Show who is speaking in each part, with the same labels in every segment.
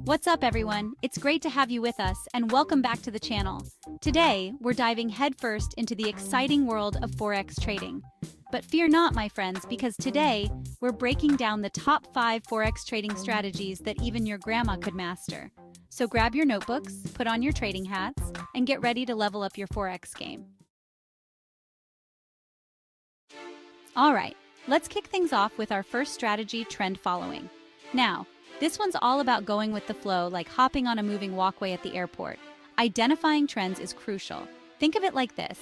Speaker 1: What's up, everyone? It's great to have you with us, and welcome back to the channel. Today, we're diving headfirst into the exciting world of Forex trading. But fear not, my friends, because today, we're breaking down the top 5 Forex trading strategies that even your grandma could master. So grab your notebooks, put on your trading hats, and get ready to level up your Forex game. All right, let's kick things off with our first strategy, trend following. Now, this one's all about going with the flow, like hopping on a moving walkway at the airport. Identifying trends is crucial. Think of it like this.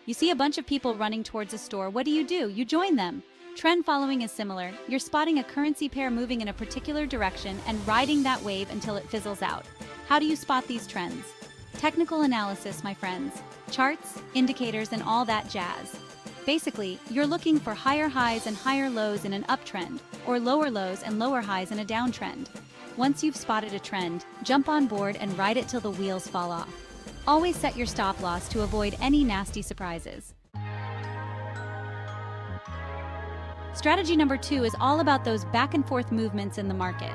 Speaker 1: You see a bunch of people running towards a store. What do? You join them. Trend following is similar. You're spotting a currency pair moving in a particular direction and riding that wave until it fizzles out. How do you spot these trends? Technical analysis, my friends. Charts, indicators, and all that jazz. Basically, you're looking for higher highs and higher lows in an uptrend, or lower lows and lower highs in a downtrend. Once you've spotted a trend, jump on board and ride it till the wheels fall off. Always set your stop loss to avoid any nasty surprises. Strategy number 2 is all about those back and forth movements in the market.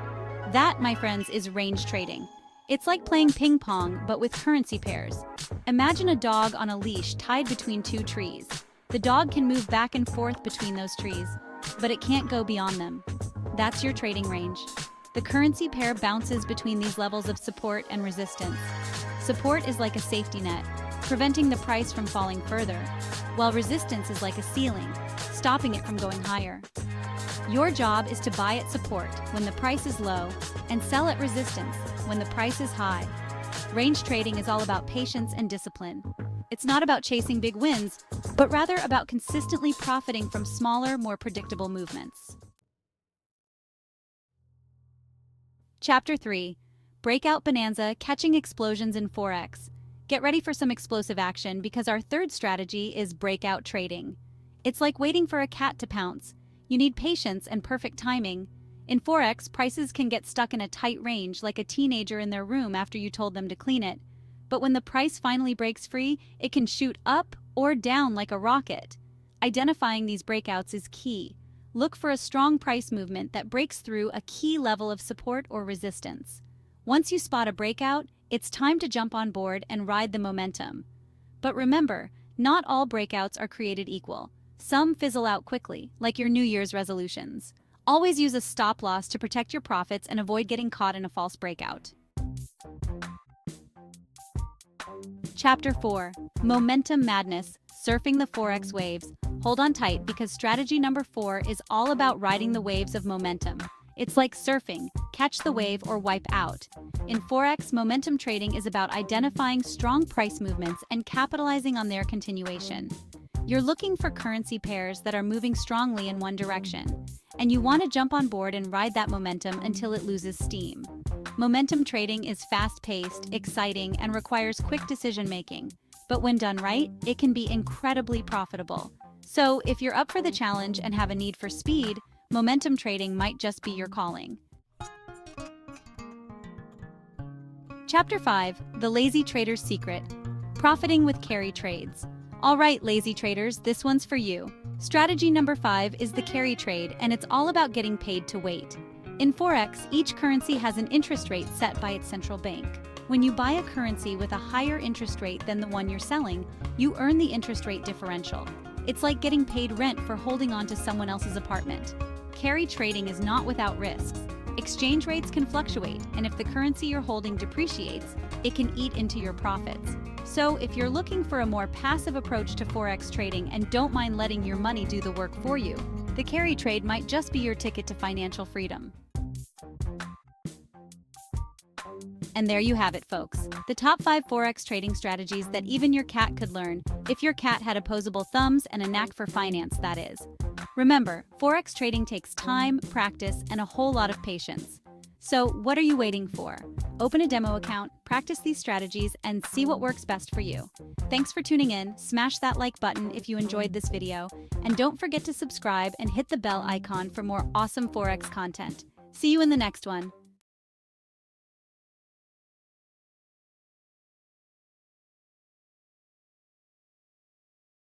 Speaker 1: That, my friends, is range trading. It's like playing ping pong, but with currency pairs. Imagine a dog on a leash tied between two trees. The dog can move back and forth between those trees, but it can't go beyond them. That's your trading range. The currency pair bounces between these levels of support and resistance. Support is like a safety net, preventing the price from falling further, while resistance is like a ceiling, stopping it from going higher. Your job is to buy at support when the price is low and sell at resistance when the price is high. Range trading is all about patience and discipline. It's not about chasing big wins, but rather about consistently profiting from smaller, more predictable movements. Chapter 3. Breakout Bonanza, Catching Explosions in Forex. Get ready for some explosive action because our third strategy is breakout trading. It's like waiting for a cat to pounce. You need patience and perfect timing. In Forex, prices can get stuck in a tight range like a teenager in their room after you told them to clean it. But when the price finally breaks free, it can shoot up or down like a rocket. Identifying these breakouts is key. Look for a strong price movement that breaks through a key level of support or resistance. Once you spot a breakout, it's time to jump on board and ride the momentum. But remember, not all breakouts are created equal. Some fizzle out quickly, like your New Year's resolutions. Always use a stop loss to protect your profits and avoid getting caught in a false breakout. Chapter 4. Momentum Madness, Surfing the Forex Waves. Hold on tight because strategy number 4 is all about riding the waves of momentum. It's like surfing, catch the wave or wipe out. In Forex, momentum trading is about identifying strong price movements and capitalizing on their continuation. You're looking for currency pairs that are moving strongly in one direction, and you want to jump on board and ride that momentum until it loses steam. Momentum trading is fast-paced, exciting, and requires quick decision-making. But when done right, it can be incredibly profitable. So, if you're up for the challenge and have a need for speed, momentum trading might just be your calling. Chapter 5. The Lazy Trader's Secret. Profiting with carry trades. All right, lazy traders, this one's for you. Strategy number 5 is the carry trade, and it's all about getting paid to wait. In Forex, each currency has an interest rate set by its central bank. When you buy a currency with a higher interest rate than the one you're selling, you earn the interest rate differential. It's like getting paid rent for holding on to someone else's apartment. Carry trading is not without risks. Exchange rates can fluctuate, and if the currency you're holding depreciates, it can eat into your profits. So, if you're looking for a more passive approach to Forex trading and don't mind letting your money do the work for you, the carry trade might just be your ticket to financial freedom. And there you have it, folks. The top 5 Forex trading strategies that even your cat could learn, if your cat had opposable thumbs and a knack for finance, that is. Remember, Forex trading takes time, practice, and a whole lot of patience. So, what are you waiting for? Open a demo account, practice these strategies, and see what works best for you. Thanks for tuning in. Smash that like button if you enjoyed this video, and don't forget to subscribe and hit the bell icon for more awesome Forex content. See you in the next one.